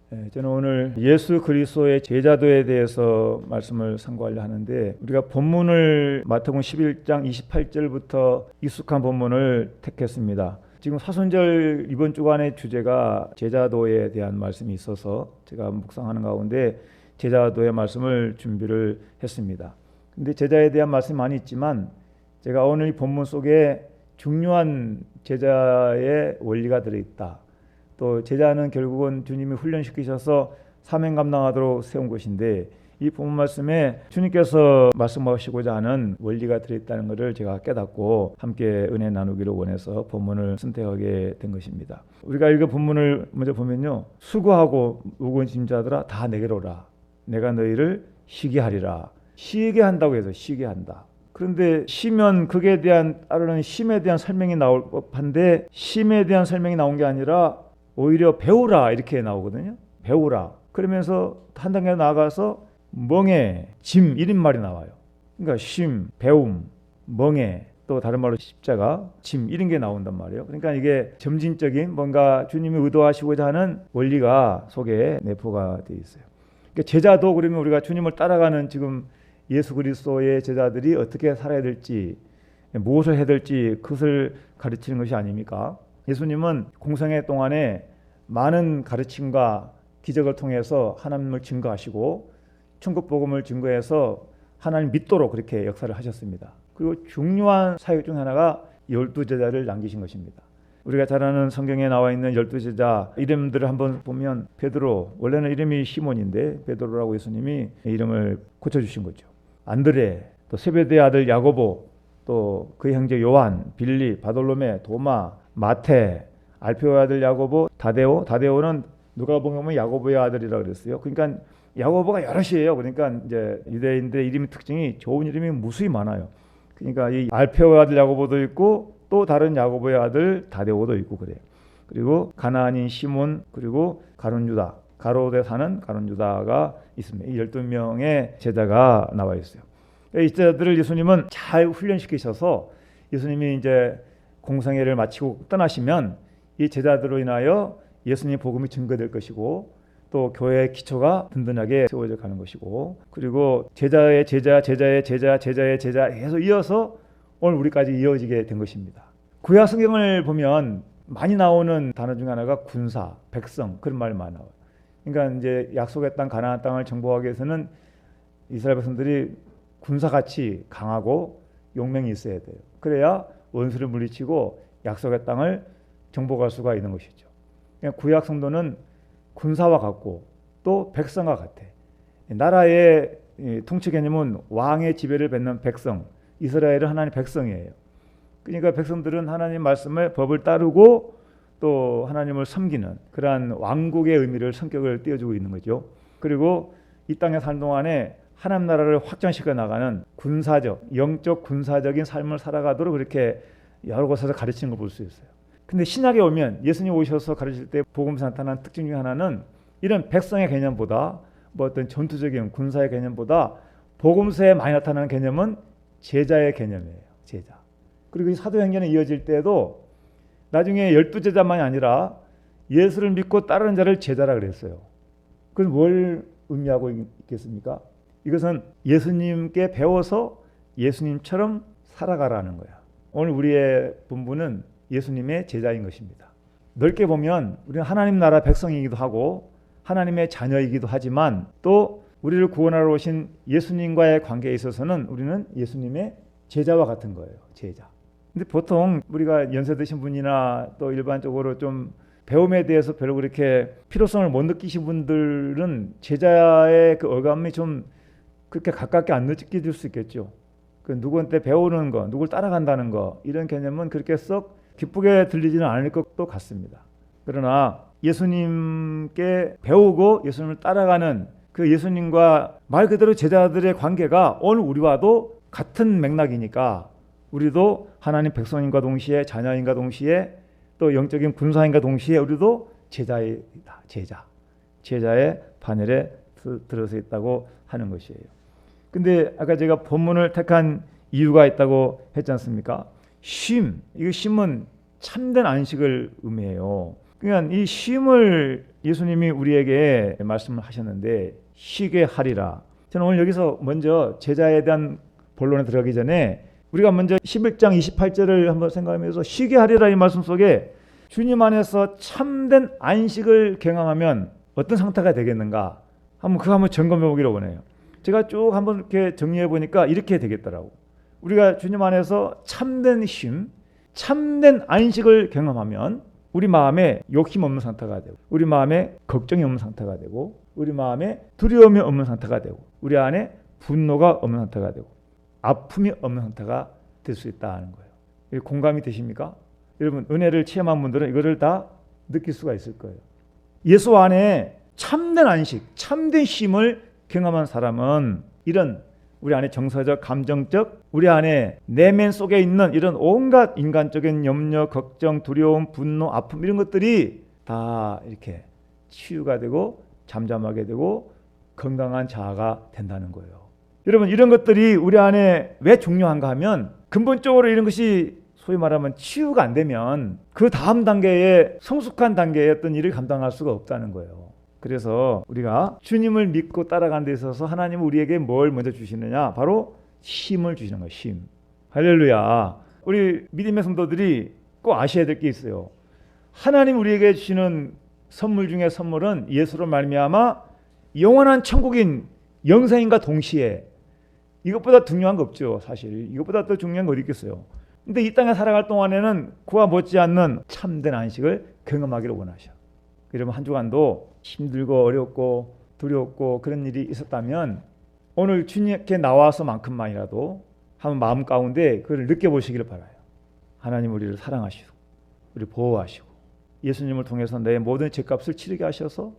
저는 오늘 예수 그리스도의 제자도에 대해서 말씀을 상고하려 하는데, 우리가 본문을 마태복음 11장 28절부터 익숙한 본문을 택했습니다. 지금 사순절 이번 주간의 주제가 제자도에 대한 말씀이 있어서 제가 묵상하는 가운데 제자도의 말씀을 준비를 했습니다. 근데 제자에 대한 말씀이 많이 있지만 제가 오늘 이 본문 속에 중요한 제자의 원리가 들어있다. 또 제자는 결국은 주님이 훈련시키셔서 사명 감당하도록 세운 것인데, 이 본문 말씀에 주님께서 말씀하시고자 하는 원리가 들어있다는 것을 제가 깨닫고 함께 은혜 나누기를 원해서 본문을 선택하게 된 것입니다. 우리가 읽은 본문을 먼저 보면요, 수고하고 무거운 짐 자들아 다 내게로 오라. 내가 너희를 쉬게 하리라. 쉬게 한다고 해서 쉬게 한다. 그런데 쉬면 그에 대한 따르는 쉼에 대한 설명이 나올 법한데, 쉼에 대한 설명이 나온 게 아니라 오히려 배우라 이렇게 나오거든요. 배우라. 그러면서 한 단계 나아가서 멍에, 짐 이런 말이 나와요. 그러니까 쉼, 배움, 멍에, 또 다른 말로 십자가, 짐 이런 게 나온단 말이에요. 그러니까 이게 점진적인 뭔가 주님이 의도하시고자 하는 원리가 속에 내포가 되어 있어요. 그러니까 제자도 그러면 우리가 주님을 따라가는 지금 예수 그리스도의 제자들이 어떻게 살아야 될지, 무엇을 해야 될지 그것을 가르치는 것이 아닙니까? 예수님은 공생애 동안에 많은 가르침과 기적을 통해서 하나님을 증거하시고 천국 복음을 증거해서 하나님 믿도록 그렇게 역사를 하셨습니다. 그리고 중요한 사역 중 하나가 12제자를 남기신 것입니다. 우리가 잘 아는 성경에 나와 있는 12제자 이름들을 한번 보면, 베드로, 원래는 이름이 시몬인데 베드로라고 예수님이 이름을 고쳐주신 거죠. 안드레, 또 세베대의 아들 야고보, 또 그의 형제 요한, 빌리, 바돌로메, 도마, 마태, 알페오의 아들 야고보, 다데오. 다데오는 누가 보면 야고보의 아들이라 그랬어요. 그러니까 야고보가 여럿이에요. 그러니까 이제 유대인들의 이름 특징이 좋은 이름이 무수히 많아요. 그러니까 이 알페오의 아들 야고보도 있고 또 다른 야고보의 아들 다데오도 있고 그래요. 그리고 가나안인 시몬, 그리고 가룟 유다, 가로대 사는 가룟 유다가 있습니다. 이 12명의 제자가 나와 있어요. 이 제자들을 예수님은 잘 훈련시키셔서 예수님이 이제 공생애를 마치고 떠나시면 이 제자들로 인하여 예수님의 복음이 증거될 것이고, 또 교회의 기초가 든든하게 세워져 가는 것이고, 그리고 제자의 제자, 제자의 제자, 제자의 제자 해서 이어서 오늘 우리까지 이어지게 된 것입니다. 구약 성경을 보면 많이 나오는 단어 중 하나가 군사, 백성, 그런 말 많이 나와요. 그러니까 이제 약속의 땅 가나안 땅을 정복하기 위해서는 이스라엘 백성들이 군사같이 강하고 용맹이 있어야 돼요. 그래야 원수를 물리치고 약속의 땅을 정복할 수가 있는 것이죠. 그러니까 구약 성도는 군사와 같고 또 백성과 같아. 나라의 통치 개념은 왕의 지배를 받는 백성, 이스라엘은 하나님의 백성이에요. 그러니까 백성들은 하나님 말씀의 법을 따르고 또 하나님을 섬기는 그러한 왕국의 의미를, 성격을 띄워주고 있는 거죠. 그리고 이 땅에 사는 동안에 하나님 나라를 확장시켜 나가는 군사적, 영적 군사적인 삶을 살아가도록 그렇게 여러 곳에서 가르치는 걸 볼 수 있어요. 근데 신약에 오면 예수님 오셔서 가르칠 때 복음에서 나타난 특징 중 하나는 이런 백성의 개념보다, 뭐 어떤 전투적인 군사의 개념보다 복음서에 많이 나타나는 개념은 제자의 개념이에요. 제자. 그리고 이 사도행전에 이어질 때도 나중에 12제자만이 아니라 예수를 믿고 따르는 자를 제자라 그랬어요. 그건 뭘 의미하고 있겠습니까? 이것은 예수님께 배워서 예수님처럼 살아가라는 거야. 오늘 우리의 본분은 예수님의 제자인 것입니다. 넓게 보면 우리는 하나님 나라 백성이기도 하고 하나님의 자녀이기도 하지만, 또 우리를 구원하러 오신 예수님과의 관계에 있어서는 우리는 예수님의 제자와 같은 거예요. 제자. 근데 보통 우리가 연세 드신 분이나 또 일반적으로 좀 배움에 대해서 별로 그렇게 필요성을 못 느끼신 분들은 제자의 그 어감이 좀 그렇게 가깝게 안 느껴질 수 있겠죠. 그 누구한테 배우는 거, 누굴 따라간다는 거, 이런 개념은 그렇게 썩 기쁘게 들리지는 않을 것도 같습니다. 그러나 예수님께 배우고 예수님을 따라가는 그 예수님과 말 그대로 제자들의 관계가 오늘 우리와도 같은 맥락이니까, 우리도 하나님 백성인과 동시에 자녀인과 동시에 또 영적인 군사인과 동시에 우리도 제자이다. 제자의 반열에 들어서 있다고 하는 것이에요. 근데 아까 제가 본문을 택한 이유가 있다고 했지 않습니까? 쉼, 이거 쉼은 참된 안식을 의미해요. 그러니까 이 쉼을 예수님이 우리에게 말씀을 하셨는데 쉬게 하리라. 저는 오늘 여기서 먼저 제자에 대한 본론에 들어가기 전에 우리가 먼저 11장 28절을 한번 생각하면서 쉬게 하리라 이 말씀 속에 주님 안에서 참된 안식을 경험하면 어떤 상태가 되겠는가 한번 점검해 보기를 원해요. 제가 쭉 한번 이렇게 정리해 보니까 이렇게 되겠더라고. 우리가 주님 안에서 참된 쉼, 참된 안식을 경험하면 우리 마음에 욕심 없는 상태가 되고, 우리 마음에 걱정이 없는 상태가 되고, 우리 마음에 두려움이 없는 상태가 되고, 우리 안에 분노가 없는 상태가 되고, 아픔이 없는 상태가 될 수 있다는 거예요. 공감이 되십니까? 여러분 은혜를 체험한 분들은 이거를 다 느낄 수가 있을 거예요. 예수 안에 참된 안식, 참된 쉼을 경험한 사람은 이런 우리 안에 정서적, 감정적, 우리 안에 내면 속에 있는 이런 온갖 인간적인 염려, 걱정, 두려움, 분노, 아픔 이런 것들이 다 이렇게 치유가 되고 잠잠하게 되고 건강한 자아가 된다는 거예요. 여러분 이런 것들이 우리 안에 왜 중요한가 하면 근본적으로 이런 것이 소위 말하면 치유가 안 되면 그 다음 단계의 성숙한 단계의 어떤 일을 감당할 수가 없다는 거예요. 그래서 우리가 주님을 믿고 따라가는 데 있어서 하나님은 우리에게 뭘 먼저 주시느냐? 바로 쉼을 주시는 거예요. 쉼. 할렐루야. 우리 믿음의 성도들이 꼭 아셔야 될 게 있어요. 하나님 우리에게 주시는 선물 중에 선물은 예수로 말미암아 영원한 천국인 영생인과 동시에 이것보다 중요한 거 없죠. 사실 이것보다 더 중요한 거 어디 있겠어요. 근데 이 땅에 살아갈 동안에는 그와 못지않는 참된 안식을 경험하기를 원하셔. 여러분 한 주간도 힘들고 어렵고 두렵고 그런 일이 있었다면 오늘 주님께 나와서만큼만이라도 한번 마음 가운데 그걸 느껴보시기를 바라요. 하나님 우리를 사랑하시고 우리 보호하시고 예수님을 통해서 내 모든 죄값을 치르게 하셔서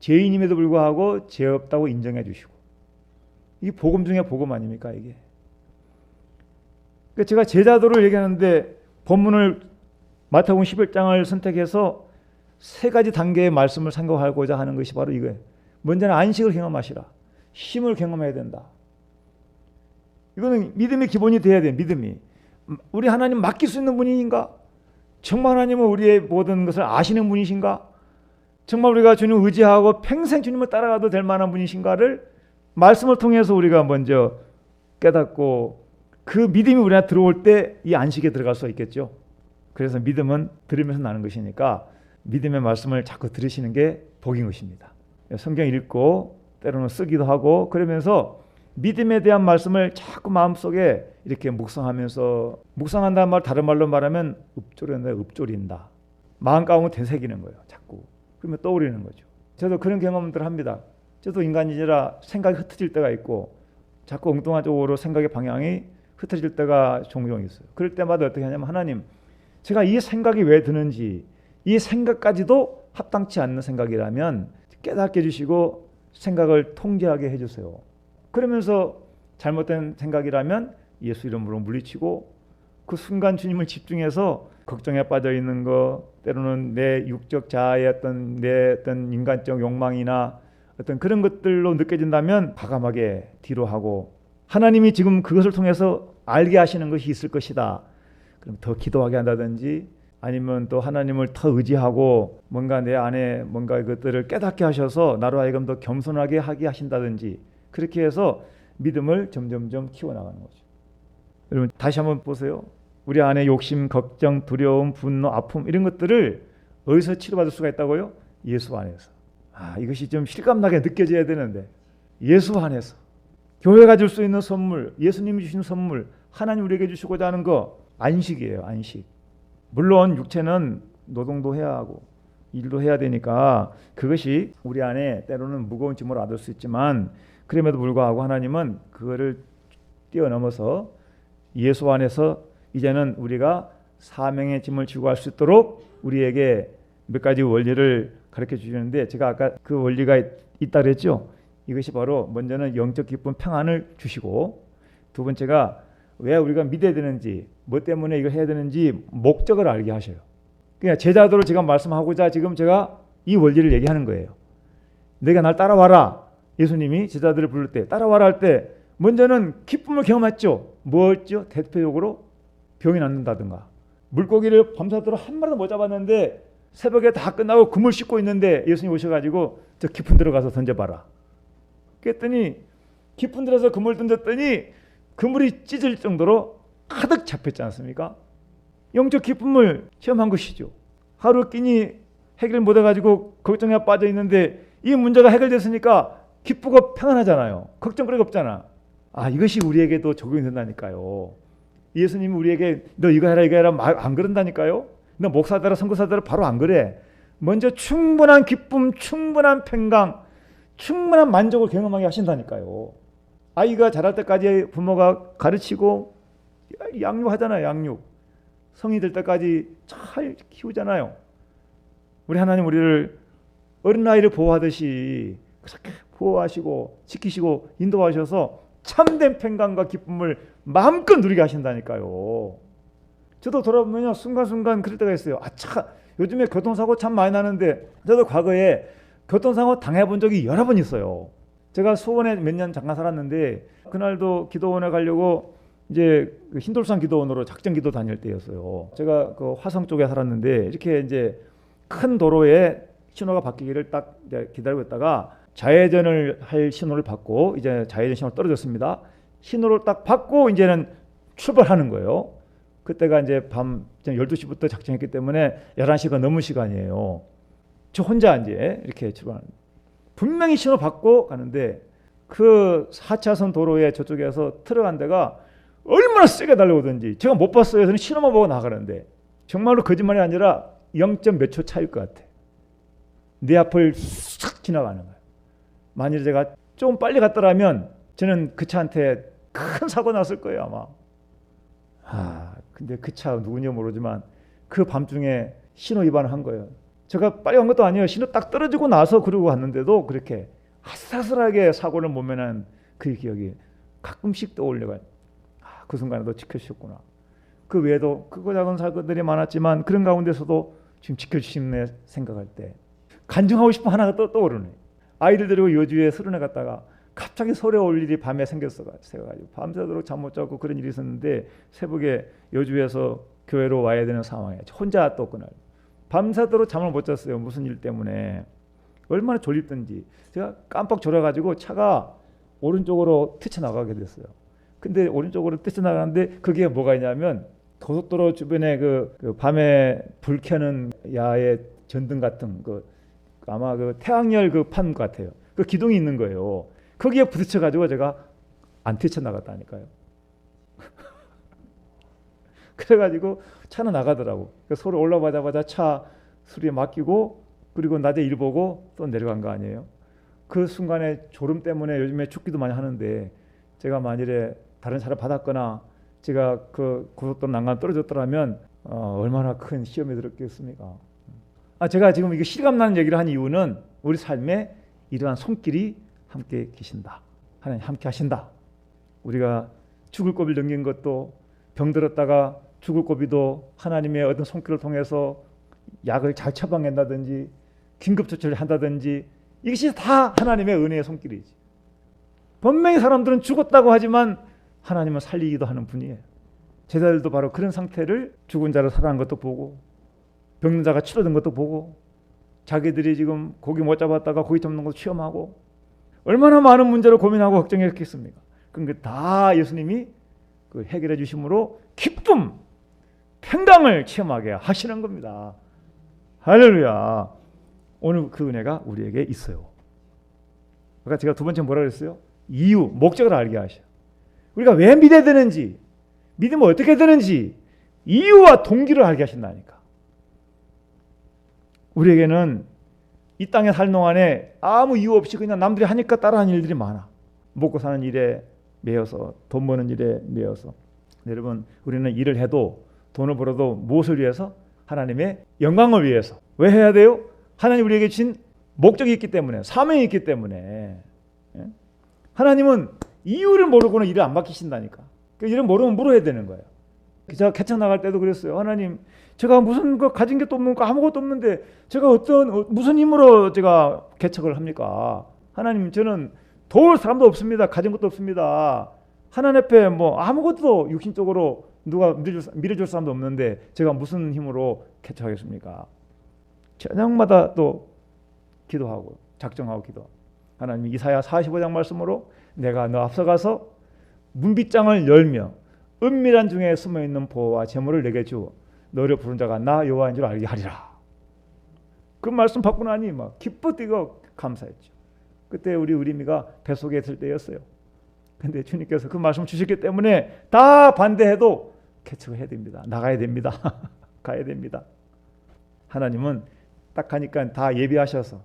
죄인임에도 불구하고 죄 없다고 인정해 주시고 이게 복음 중에 복음 아닙니까 이게. 그러니까 제가 제자도를 얘기하는데 본문을 마태복음 11장을 선택해서 세 가지 단계의 말씀을 생각하고자 하는 것이 바로 이거예요. 먼저는 안식을 경험하시라. 쉼을 경험해야 된다. 이거는 믿음의 기본이 돼야 돼요. 믿음이. 우리 하나님 맡길 수 있는 분인가? 정말 하나님은 우리의 모든 것을 아시는 분이신가? 정말 우리가 주님을 의지하고 평생 주님을 따라가도 될 만한 분이신가를 말씀을 통해서 우리가 먼저 깨닫고 그 믿음이 우리 안에 들어올 때 이 안식에 들어갈 수 있겠죠. 그래서 믿음은 들으면서 나는 것이니까 믿음의 말씀을 자꾸 들으시는 게 복인 것입니다. 성경 읽고 때로는 쓰기도 하고 그러면서 믿음에 대한 말씀을 자꾸 마음속에 이렇게 묵상하면서 묵상한다는 말 다른 말로 말하면 읊조린다. 마음 가운데 되새기는 거예요. 자꾸. 그러면 떠오르는 거죠. 저도 그런 경험들을 합니다. 저도 인간이라 생각이 흩어질 때가 있고 자꾸 엉뚱한 쪽으로 생각의 방향이 흩어질 때가 종종 있어요. 그럴 때마다 어떻게 하냐면 하나님 제가 이 생각이 왜 드는지 이 생각까지도 합당치 않는 생각이라면 깨닫게 해주시고 생각을 통제하게 해주세요. 그러면서 잘못된 생각이라면 예수 이름으로 물리치고 그 순간 주님을 집중해서 걱정에 빠져 있는 거 때로는 내 육적 자아의 어떤 내 어떤 인간적 욕망이나 어떤 그런 것들로 느껴진다면 과감하게 뒤로 하고 하나님이 지금 그것을 통해서 알게 하시는 것이 있을 것이다. 그럼 더 기도하게 한다든지 아니면 또 하나님을 더 의지하고 뭔가 내 안에 뭔가 이것들을 깨닫게 하셔서 나로 하여금 더 겸손하게 하게 하신다든지 그렇게 해서 믿음을 점점점 키워나가는 거죠. 여러분 다시 한번 보세요. 우리 안에 욕심, 걱정, 두려움, 분노, 아픔 이런 것들을 어디서 치료받을 수가 있다고요? 예수 안에서. 이것이 좀 실감나게 느껴져야 되는데 예수 안에서 교회가 줄 수 있는 선물, 예수님이 주신 선물, 하나님 우리에게 주시고자 하는 거 안식이에요. 안식. 물론 육체는 노동도 해야 하고 일도 해야 되니까 그것이 우리 안에 때로는 무거운 짐을 얻을 수 있지만 그럼에도 불구하고 하나님은 그거를 뛰어넘어서 예수 안에서 이제는 우리가 사명의 짐을 지고 갈 수 있도록 우리에게 몇 가지 원리를 가르쳐 주시는데 제가 아까 그 원리가 있다 그랬죠. 이것이 바로 먼저는 영적 기쁨 평안을 주시고 두 번째가 왜 우리가 믿어야 되는지 뭐 때문에 이걸 해야 되는지 목적을 알게 하셔요. 그러니까 제자도를 제가 말씀하고자 지금 제가 이 원리를 얘기하는 거예요. 내가 날 따라와라. 예수님이 제자들을 부를 때 따라와라 할 때 먼저는 기쁨을 경험했죠. 뭐였죠? 대표적으로 병이 낫는다든가 물고기를 밤새도록 한 마리도 못 잡았는데 새벽에 다 끝나고 그물 씻고 있는데 예수님 오셔가지고 저 깊은 데로 가서 던져봐라. 그랬더니 깊은 데서 그물 던졌더니 그물이 찢을 정도로 가득 잡혔지 않습니까? 영적 기쁨을 체험한 것이죠. 하루 끼니 해결 못해가지고 걱정에 빠져 있는데 이 문제가 해결됐으니까 기쁘고 평안하잖아요. 걱정거리가 없잖아. 이것이 우리에게도 적용이 된다니까요. 예수님이 우리에게 너 이거 해라 이거 해라 안 그런다니까요. 너 목사대로 선교사대로 바로 안 그래. 먼저 충분한 기쁨, 충분한 평강, 충분한 만족을 경험하게 하신다니까요. 아이가 자랄 때까지 부모가 가르치고 양육하잖아요. 양육. 성이 될 때까지 잘 키우잖아요. 우리 하나님 우리를 어린아이를 보호하듯이 그렇게 보호하시고 지키시고 인도하셔서 참된 평강과 기쁨을 마음껏 누리게 하신다니까요. 저도 돌아보면요 순간순간 그럴 때가 있어요. 요즘에 교통사고 참 많이 나는데 저도 과거에 교통사고 당해본 적이 여러 번 있어요. 제가 수원에 몇 년 잠깐 살았는데 그날도 기도원에 가려고 이제 흰돌산 기도원으로 작전 기도 다닐 때였어요. 제가 그 화성 쪽에 살았는데 이렇게 이제 큰 도로에 신호가 바뀌기를 딱 이제 기다리고 있다가 좌회전을 할 신호를 받고 이제 좌회전 신호가 떨어졌습니다. 신호를 딱 받고 이제는 출발하는 거예요. 그때가 이제 밤 12시부터 작정했기 때문에 11시가 넘은 시간이에요. 저 혼자 이제 이렇게 출발하는. 분명히 신호 받고 가는데 그 4차선 도로에 저쪽에서 트럭 한 대가 얼마나 세게 달려오든지 제가 못 봤어요. 저는 신호만 보고 나가는데 정말로 거짓말이 아니라 0. 몇 초 차일 것 같아. 내 앞을 싹 지나가는 거예요. 만일 제가 좀 빨리 갔더라면 저는 그 차한테 큰 사고 났을 거예요 아마. 근데 그 차 누군지 모르지만 그 밤중에 신호 위반을 한 거예요. 제가 빨리 간 것도 아니에요. 신호 딱 떨어지고 나서 그러고 갔는데도 그렇게 아슬아슬하게 사고를 모면한 그 기억이 가끔씩 떠올려요. 그 순간에도 지켜주셨구나. 그 외에도 크고 작은 사고들이 많았지만 그런 가운데서도 지금 지켜주시네 생각할 때 간증하고 싶은 하나가 또 떠오르네. 아이들 데리고 여주에 수련회 갔다가 갑자기 설에 올 일이 밤에 생겨가지고 밤새도록 잠 못 자고 그런 일이 있었는데 새벽에 여주에서 교회로 와야 되는 상황에 혼자 또 그날 밤새도록 잠을 못 잤어요. 무슨 일 때문에 얼마나 졸립든지 제가 깜빡 졸아가지고 차가 오른쪽으로 뛰쳐나가게 됐어요. 근데 오른쪽으로 뛰쳐나가는데 그게 뭐가 있냐면 고속도로 주변에 그 밤에 불 켜는 야외 전등 같은 아마 그 태양열 그 판 같아요. 그 기둥이 있는 거예요. 거기에 부딪혀가지고 제가 안 뛰쳐나갔다니까요. 그래가지고 차는 나가더라고. 서로 올라가자마자 차 수리에 맡기고 그리고 낮에 일 보고 또 내려간 거 아니에요. 그 순간에 졸음 때문에 요즘에 춥기도 많이 하는데 제가 만일에 다른 차를 받았거나 제가 그 고속도로 난간 떨어졌더라면 얼마나 큰 시험이 들었겠습니까. 제가 지금 이게 실감나는 얘기를 한 이유는 우리 삶에 이러한 손길이 함께 계신다. 하나님 함께 하신다. 우리가 죽을 고비를 넘긴 것도 병들었다가 죽을 고비도 하나님의 어떤 손길을 통해서 약을 잘 처방한다든지 긴급조치를 한다든지 이것이 다 하나님의 은혜의 손길이지. 분명히 사람들은 죽었다고 하지만 하나님은 살리기도 하는 분이에요. 제자들도 바로 그런 상태를 죽은 자를 살아난 것도 보고 병든 자가 치료된 것도 보고 자기들이 지금 고기 못 잡았다가 고기 잡는 것도 체험하고 얼마나 많은 문제를 고민하고 걱정했겠습니까? 그러니까 다 예수님이 그 해결해 주심으로 기쁨, 평강을 체험하게 하시는 겁니다. 할렐루야. 오늘 그 은혜가 우리에게 있어요. 아까 제가 두 번째 뭐라 그랬어요? 이유, 목적을 알게 하셔. 우리가 왜 믿어야 되는지, 믿으면 어떻게 되는지 이유와 동기를 알게 하신다니까. 우리에게는 이 땅에 살 동안에 아무 이유 없이 그냥 남들이 하니까 따라하는 일들이 많아. 먹고 사는 일에 매여서, 돈 버는 일에 매여서. 여러분, 우리는 일을 해도 돈을 벌어도 무엇을 위해서? 하나님의 영광을 위해서. 왜 해야 돼요? 하나님 우리에게 주신 목적이 있기 때문에, 사명이 있기 때문에. 하나님은 이유를 모르고는 일을 안 맡기신다니까. 그 일을 모르면 물어야 되는 거예요. 제가 개척 나갈 때도 그랬어요. 하나님, 제가 무슨 거 가진 게 또 없는 거 아무것도 없는데 제가 무슨 힘으로 제가 개척을 합니까? 하나님, 저는 도울 사람도 없습니다. 가진 것도 없습니다. 하나님 앞에 뭐 아무것도 육신적으로 누가 밀어줄 사람도 없는데 제가 무슨 힘으로 개척하겠습니까? 저녁마다 또 기도하고 작정하고 기도하고 하나님이 이사야 45장 말씀으로 내가 너 앞서가서 문빗장을 열며 은밀한 중에 숨어있는 보화와 재물을 내게 주어 너를 부른 자가 나 여호와인 줄 알게 하리라. 그 말씀 받고 나니 막 기뻐 뛰고 감사했죠. 그때 우리 의리미가 뱃속에 있을 때였어요. 근데 주님께서 그 말씀 주셨기 때문에 다 반대해도 개척을 해야 됩니다. 나가야 됩니다. 가야 됩니다. 하나님은 딱 가니까 다 예비하셔서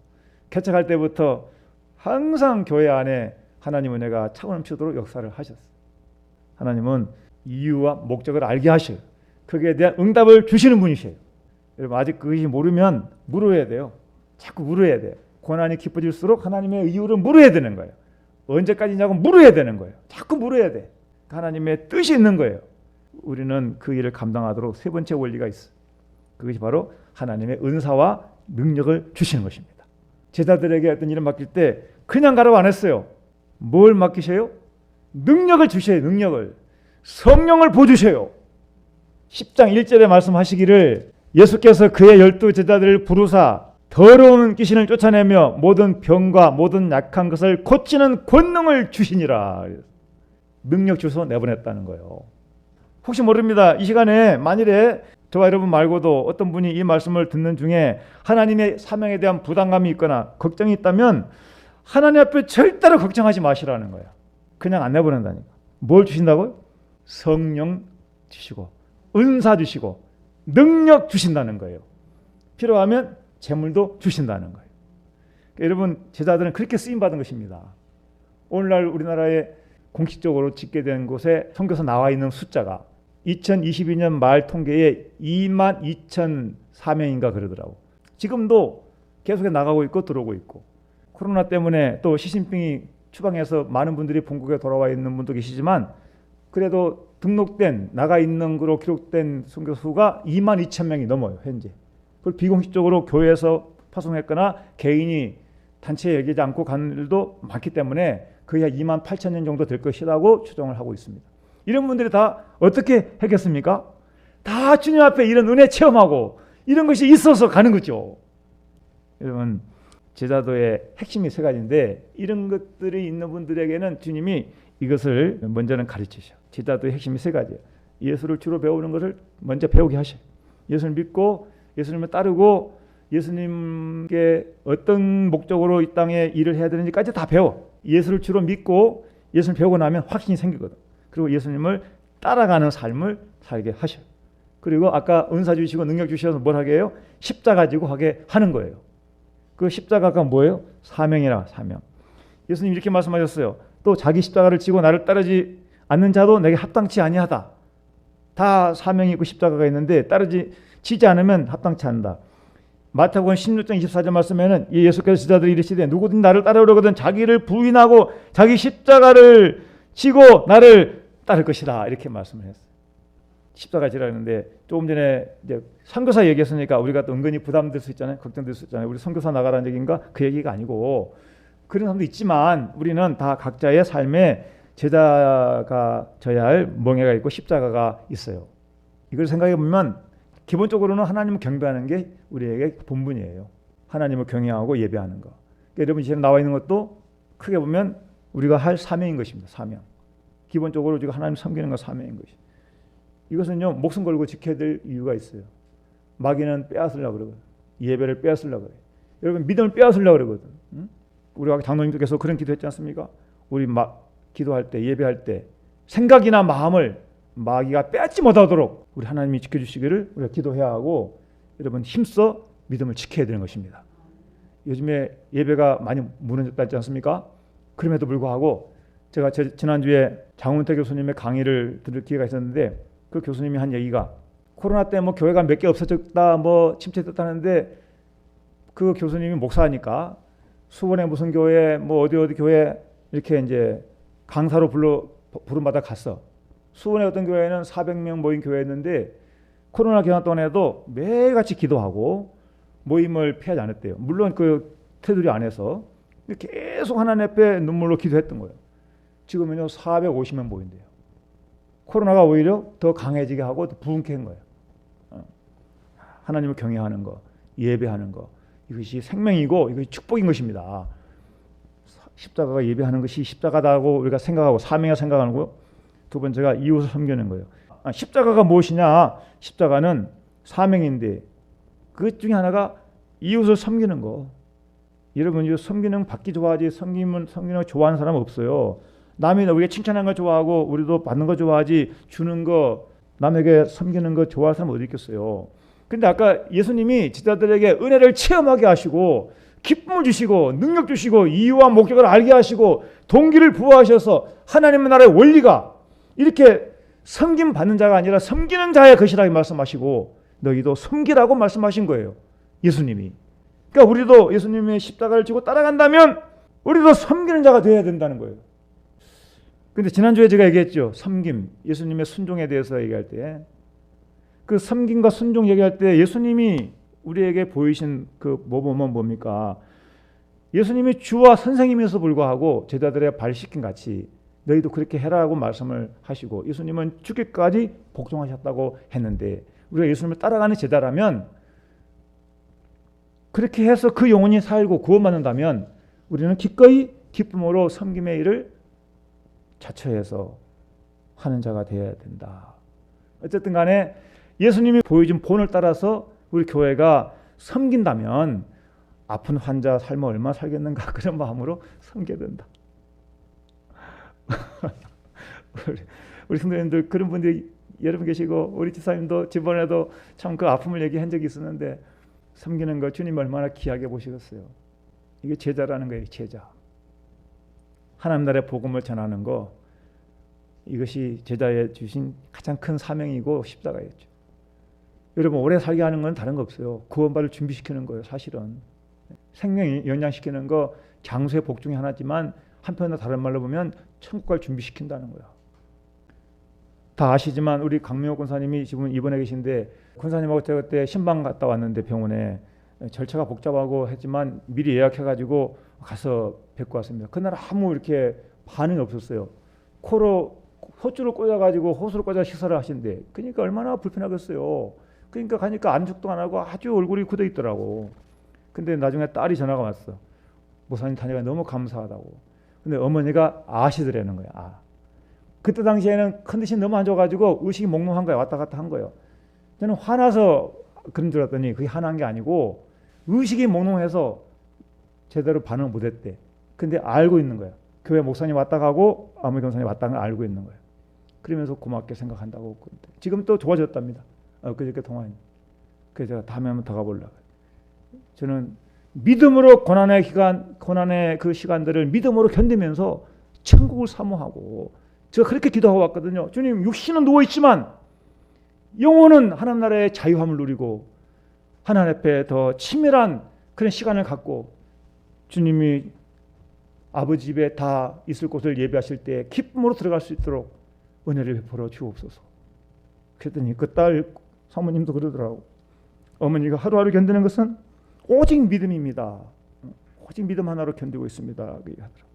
개척할 때부터 항상 교회 안에 하나님 은혜가 차고 넘치도록 역사를 하셨어요. 하나님은 이유와 목적을 알게 하셔요. 거기에 대한 응답을 주시는 분이셔요. 여러분 아직 그것이 모르면 물어야 돼요. 자꾸 물어야 돼요. 고난이 깊어질수록 하나님의 이유를 물어야 되는 거예요. 언제까지냐고 물어야 되는 거예요. 자꾸 물어야 돼. 하나님의 뜻이 있는 거예요. 우리는 그 일을 감당하도록 세 번째 원리가 있어요. 그것이 바로 하나님의 은사와 능력을 주시는 것입니다. 제자들에게 어떤 일을 맡길 때 그냥 가라고 안 했어요. 뭘 맡기셔요? 능력을 주셔요. 능력을. 성령을 부어주셔요. 10장 1절에 말씀하시기를 예수께서 그의 12 제자들을 부르사 더러운 귀신을 쫓아내며 모든 병과 모든 약한 것을 고치는 권능을 주시니라. 능력 주셔서 내보냈다는 거예요. 혹시 모릅니다. 이 시간에 만일에 저와 여러분 말고도 어떤 분이 이 말씀을 듣는 중에 하나님의 사명에 대한 부담감이 있거나 걱정이 있다면 하나님 앞에 절대로 걱정하지 마시라는 거예요. 그냥 안 내보낸다니까. 뭘 주신다고요? 성령 주시고 은사 주시고 능력 주신다는 거예요. 필요하면 재물도 주신다는 거예요. 그러니까 여러분 제자들은 그렇게 쓰임받은 것입니다. 오늘날 우리나라에 공식적으로 집계된 곳에 선교사 나와 있는 숫자가 2022년 말 통계에 22,004명인가 그러더라고. 지금도 계속 나가고 있고 들어오고 있고 코로나 때문에 또 시진핑이 추방해서 많은 분들이 본국에 돌아와 있는 분도 계시지만 그래도 등록된 나가 있는 거로 기록된 선교사 수가 22,000명이 넘어요 현재. 그걸 비공식적으로 교회에서 파송했거나 개인이 단체에 얘기하지 않고 가는 일도 많기 때문에 거의 한 28,000명 정도 될 것이라고 추정을 하고 있습니다. 이런 분들이 다 어떻게 했겠습니까? 다 주님 앞에 이런 은혜 체험하고 이런 것이 있어서 가는 거죠. 여러분 제자도의 핵심이 세 가지인데 이런 것들이 있는 분들에게는 주님이 이것을 먼저는 가르치셔. 제자도의 핵심이 세 가지예요. 예수를 주로 배우는 것을 먼저 배우게 하셔요. 예수를 믿고 예수님을 따르고 예수님께 어떤 목적으로 이 땅에 일을 해야 되는지까지 다 배워. 예수를 주로 믿고 예수를 배우고 나면 확신이 생기거든. 그리고 예수님을 따라가는 삶을 살게 하셔요. 그리고 아까 은사 주시고 능력 주셔서 뭘 하게 해요? 십자가 지고 하게 하는 거예요. 그 십자가가 뭐예요? 사명이라 사명. 예수님 이렇게 말씀하셨어요. 또 자기 십자가를 지고 나를 따르지 않는 자도 내게 합당치 아니하다. 다 사명이 있고 십자가가 있는데 지지 않으면 합당치 않는다. 마태복음 16장 24절 말씀에는 예수께서 제자들이 이르시되 누구든 나를 따르려거든 자기를 부인하고 자기 십자가를 지고 나를 따를 것이다. 이렇게 말씀을 했어요. 십자가 지라 했는데 조금 전에 이제 선교사 얘기했으니까 우리가 또 은근히 부담될 수 있잖아요. 걱정될 수 있잖아요. 우리 선교사 나가라는 얘기인가? 그 얘기가 아니고 그런 사람도 있지만 우리는 다 각자의 삶에 제자가 져야 할 멍에가 있고 십자가가 있어요. 이걸 생각해 보면 기본적으로는 하나님을 경배하는 게 우리에게 본분이에요. 하나님을 경외하고 예배하는 거. 그러니까 여러분 지금 나와 있는 것도 크게 보면 우리가 할 사명인 것입니다. 사명. 기본적으로 우리가 하나님 섬기는 건 사명인 것이. 이것은요 목숨 걸고 지켜야 될 이유가 있어요. 마귀는 빼앗으려고 그러거든. 예배를 빼앗으려고 그래. 여러분 믿음을 빼앗으려고 그러거든. 응? 우리가 장로님께서 그런 기도했지 않습니까? 우리 기도할 때 예배할 때 생각이나 마음을 마귀가 빼앗지 못하도록 우리 하나님이 지켜주시기를 우리가 기도해야 하고 여러분 힘써 믿음을 지켜야 되는 것입니다. 요즘에 예배가 많이 무너졌지 않습니까? 그럼에도 불구하고 제가 지난주에 장훈태 교수님의 강의를 들을 기회가 있었는데 그 교수님이 한 얘기가 코로나 때 뭐 교회가 몇 개 없어졌다 뭐 침체됐다 하는데 그 교수님이 목사니까 수원의 무슨 교회 뭐 어디 교회 이렇게 이제 강사로 부름받아 갔어. 수원의 어떤 교회는 400명 모인 교회였는데 코로나 기간 동안에도 매일같이 기도하고 모임을 피하지 않았대요. 물론 그 테두리 안에서 계속 하나님 앞에 눈물로 기도했던 거예요. 지금은요 450명 모인대요. 코로나가 오히려 더 강해지게 하고 더 부흥케 한 거예요. 하나님을 경외하는 거, 예배하는 것, 이것이 생명이고 이것이 축복인 것입니다. 십자가가 예배하는 것이 십자가다고 우리가 생각하고 사명을 생각하는 거고, 두 번째가 이웃을 섬기는 거예요. 십자가가 무엇이냐? 십자가는 사명인데 그것 중에 하나가 이웃을 섬기는 거. 여러분, 섬기는 받기 좋아하지 섬기는 거 좋아하는 사람은 없어요. 남이 우리가 칭찬하는 거 좋아하고 우리도 받는 거 좋아하지, 주는 거, 남에게 섬기는 거 좋아하는 사람 어디 있겠어요. 근데 아까 예수님이 제자들에게 은혜를 체험하게 하시고 기쁨을 주시고 능력 주시고 이유와 목적을 알게 하시고 동기를 부여하셔서 하나님의 나라의 원리가 이렇게 섬김 받는 자가 아니라 섬기는 자의 것이라고 말씀하시고 너희도 섬기라고 말씀하신 거예요, 예수님이. 그러니까 우리도 예수님의 십자가를 지고 따라간다면 우리도 섬기는 자가 되어야 된다는 거예요. 근데 지난주에 제가 얘기했죠. 섬김, 예수님의 순종에 대해서 얘기할 때, 그 섬김과 순종 얘기할 때 예수님이 우리에게 보이신 그 모범은 뭡니까? 예수님이 주와 선생님에서 불구하고 제자들의 발 씻김 같이 너희도 그렇게 해라고 말씀을 하시고, 예수님은 죽기까지 복종하셨다고 했는데 우리가 예수님을 따라가는 제자라면, 그렇게 해서 그 영혼이 살고 구원받는다면 우리는 기꺼이 기쁨으로 섬김의 일을 자처해서 하는 자가 되어야 된다. 어쨌든 간에 예수님이 보여준 본을 따라서 우리 교회가 섬긴다면 아픈 환자 삶을 얼마나 살겠는가, 그런 마음으로 섬겨야 된다. 우리 성도님들 그런 분들이 여러분 계시고, 우리 집사님도 지난번에도 참 그 아픔을 얘기한 적이 있었는데, 섬기는 거 주님 얼마나 귀하게 보시겠어요. 이게 제자라는 거예요, 제자. 하나님 나라의 복음을 전하는 거, 이것이 제자에 주신 가장 큰 사명이고 십자가였죠. 여러분, 오래 살게 하는 건 다른 거 없어요. 구원받을 준비시키는 거예요. 사실은 생명 연장시키는 거 장수의 복 중에 하나지만, 한편으로 다른 말로 보면 천국 갈 준비시킨다는 거야. 다 아시지만 우리 강명호 권사님이 지금 입원해 계신데, 권사님하고 제가 그때 신방 갔다 왔는데 병원에 절차가 복잡하고 했지만 미리 예약해가지고 가서 뵙고 왔습니다. 그날 아무 이렇게 반응이 없었어요. 코로 호주를 꽂아가지고 호수를 꽂아 시설을 하신대. 그러니까 얼마나 불편하겠어요. 그러니까 가니까 안죽도 안 하고 아주 얼굴이 굳어 있더라고. 근데 나중에 딸이 전화가 왔어. 목사님 다니까 너무 감사하다고. 근데 어머니가 아시더라는 거야. 그때 당시에는 컨디션이 너무 안 좋아가지고 의식이 몽롱한 거야. 왔다 갔다 한 거예요. 저는 화나서 그런 줄 알았더니 그게 화난 게 아니고 의식이 몽롱해서 제대로 반응을 못했대. 근데 알고 있는 거야. 교회 목사님 왔다 가고 아무리 권사님 왔다는 걸 알고 있는 거야. 그러면서 고맙게 생각한다고. 지금 또 좋아졌답니다. 그저께 통화했는데. 그래서 제가 다음에 한번 더 가보려고. 저는 믿음으로 고난의 그 시간들을 믿음으로 견디면서 천국을 사모하고, 제가 그렇게 기도하고 왔거든요. 주님, 육신은 누워있지만 영혼은 하나님 나라의 자유함을 누리고 하나님 앞에 더 치밀한 그런 시간을 갖고 주님이 아버지 집에 다 있을 곳을 예배하실 때 기쁨으로 들어갈 수 있도록 은혜를 베풀어 주옵소서. 그랬더니 그 딸 사모님도 그러더라고. 어머니가 하루하루 견디는 것은 오직 믿음입니다. 오직 믿음 하나로 견디고 있습니다. 하더라고.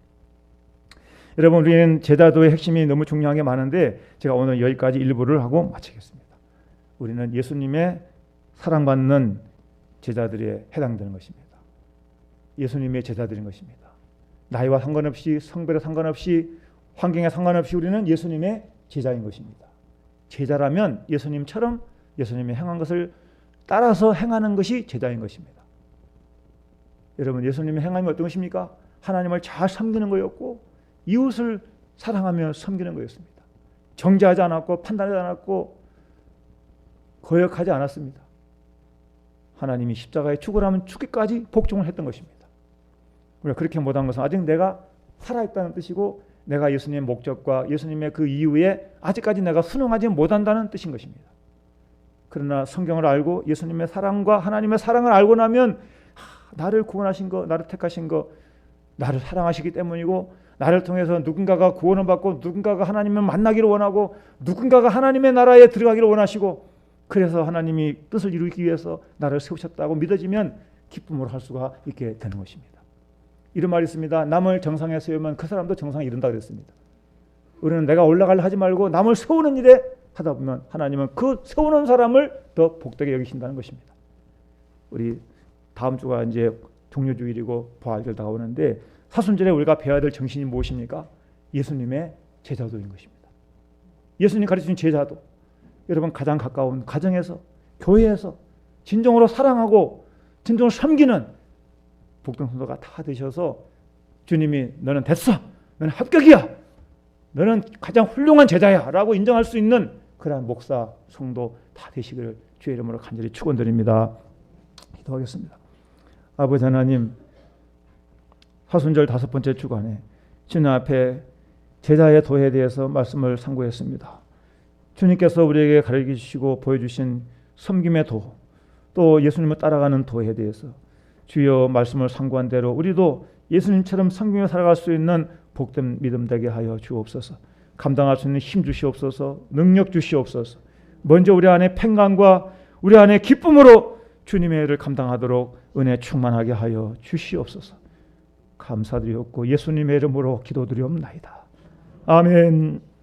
여러분, 우리는 제자도의 핵심이 너무 중요한 게 많은데 제가 오늘 여기까지 일부를 하고 마치겠습니다. 우리는 예수님의 사랑받는 제자들에 해당되는 것입니다. 예수님의 제자들인 것입니다. 나이와 상관없이, 성별에 상관없이, 환경에 상관없이 우리는 예수님의 제자인 것입니다. 제자라면 예수님처럼 예수님이 행한 것을 따라서 행하는 것이 제자인 것입니다. 여러분, 예수님의 행함이 어떤 것입니까? 하나님을 잘 섬기는 거였고 이웃을 사랑하며 섬기는 거였습니다. 정죄하지 않았고 판단하지 않았고 거역하지 않았습니다. 하나님이 십자가에 죽으라면 죽기까지 복종을 했던 것입니다. 우리가 그렇게 못한 것은 아직 내가 살아있다는 뜻이고, 내가 예수님의 목적과 예수님의 그 이후에 아직까지 내가 순응하지 못한다는 뜻인 것입니다. 그러나 성경을 알고 예수님의 사랑과 하나님의 사랑을 알고 나면 나를 구원하신 거, 나를 택하신 거, 나를 사랑하시기 때문이고, 나를 통해서 누군가가 구원을 받고 누군가가 하나님을 만나기를 원하고 누군가가 하나님의 나라에 들어가기를 원하시고, 그래서 하나님이 뜻을 이루기 위해서 나를 세우셨다고 믿어지면 기쁨으로 할 수가 있게 되는 것입니다. 이런 말이 있습니다. 남을 정상에 세우면 그 사람도 정상에 이른다 그랬습니다. 우리는 내가 올라가려 하지 말고 남을 세우는 일에 하다 보면 하나님은 그 세우는 사람을 더 복되게 여기신다는 것입니다. 우리 다음 주가 이제 종료주일이고 부활절 다가오는데 사순절에 우리가 배워야 될 정신이 무엇입니까? 예수님의 제자도인 것입니다. 예수님 가르치신 제자도. 여러분 가장 가까운 가정에서, 교회에서 진정으로 사랑하고 진정으로 섬기는 복된 성도가 다 되셔서 주님이 너는 됐어, 너는 합격이야, 너는 가장 훌륭한 제자야 라고 인정할 수 있는 그러한 목사, 성도 다 되시기를 주의 이름으로 간절히 축원드립니다. 기도하겠습니다. 아버지 하나님, 사순절 5번째 주간에 주님 앞에 제자의 도에 대해서 말씀을 상고했습니다. 주님께서 우리에게 가르치시고 보여주신 섬김의 도, 또 예수님을 따라가는 도에 대해서 주여 말씀을 상고한 대로 우리도 예수님처럼 섬기며 살아갈 수 있는 복된 믿음 되게 하여 주옵소서. 감당할 수 있는 힘 주시옵소서. 능력 주시옵소서. 먼저 우리 안에 평강과 우리 안에 기쁨으로 주님의 일을 감당하도록 은혜 충만하게 하여 주시옵소서. 감사드리옵고 예수님의 이름으로 기도드리옵나이다. 아멘.